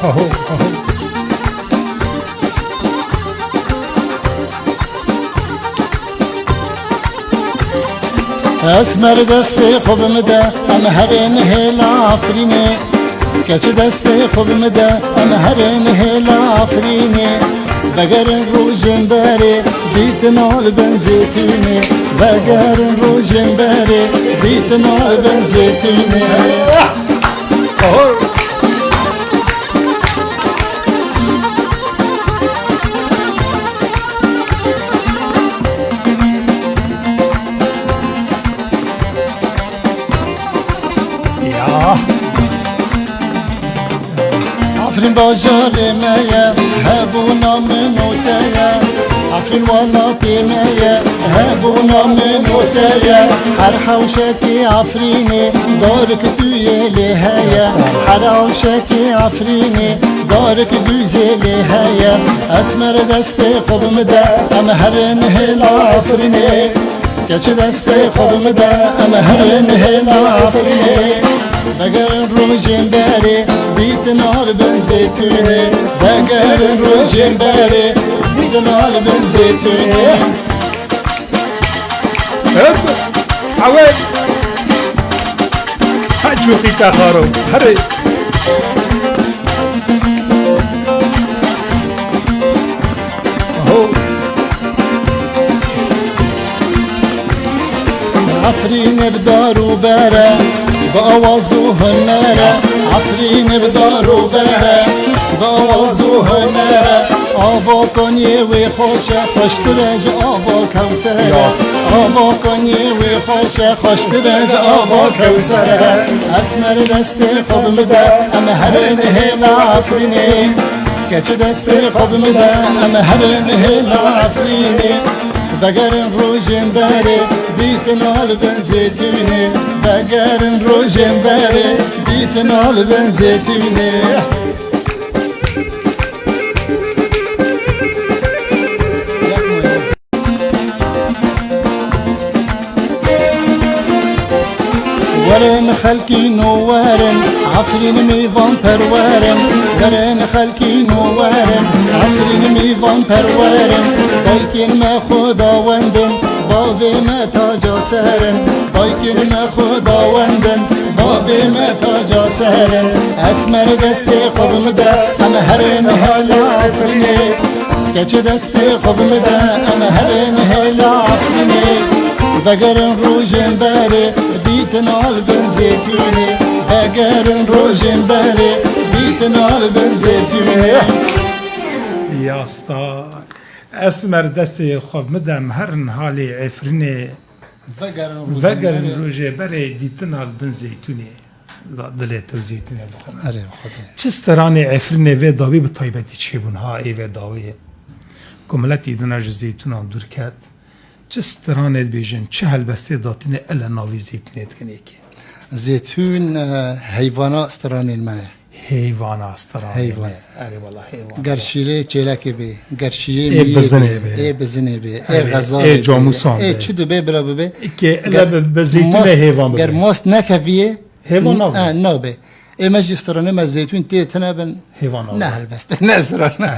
اهو اهو اسمر دستی خوب مده ام هرین هلا آفرینه کچ دستی خوب مده ام هرین هلا آفرینه بگرن روژن بری دیت نال بنزیتونه بگرن روژن بری دیت نال بنزیتونه عفرین باجار میه هبو نام نوتیه عفرین والاتی میه هبو نام نوتیه هر حوشتی عفرینی دارک دوی لهیه هر حوشتی عفرینی دارک دوی لهیه اسمر دستی خوب مده ام هرن هلا عفرینی کچ دستی خوب مده ام هرن هلا عفرینی بگرن روژن بری دیت نال بنزیتونه بگرن روژن بری دیت نال بنزیتونه عواد هجو خيتا خارو هري اهو عفرین بدارو بره بآوازو هنره عفرین بدارو بره بآوازو هنره آبا کنی وی خوشه خوشترج آبا کوسره آبا کنی وی خوشه خوشترج آبا کوسره اسمر دستی خوب مده ام هرن هلا عفرینی کچ دستی خوب مده ام هرن هلا عفرینی بگرن روژن بری دیت نال بنزیتونه بگرن روژن بری دیت نال بنزیتونه ورن خلقی نوارن عفرین میوان پروارن ورن خلقی نوارن عفرین میوان پروارن دایکن ما خداوندن بابی ما تاجا سرن دایکن ما خداوندن بابی ما تاجا سرن اسمر دستی خوب مده ام هرن هلا عفرینی کچ دستی خوب مده ام هرن هلا عفرینی بگرن روژن بری دیت نال بنزیتونه بگرن روژن بری دیت نال بنزیتونه يا اسطى اسمر دستي خوب مدم هرن حالي عفريني بگرن روجه بري ديتنا البن زيتوني لا دلت زيتوني بخون اره خدا چستراني عفريني و داوي بطيبتي چيبون ها اي و داوي كملتي دنا زيتونا دور كات چستراني بيجن چه هلبسته داتني الا ناوي زيتوني تكنيكي زيتون حیوانا استرانین منه حيوان استراني حيوان. اري والله حيوان گرشیله چیلکی بی گرشیه ای بزنه بی. ای بزنه بی ای اره. غذا ای بی. جاموسان ای بی. چی دو بی بلا بی كي الا بزيتوني حيوان گر بزني. ماست نکویه حيوان نابي. نابه ای مجی استرانه ما زيتون تي تنابن حيوان نابي. نه البست نه استرانه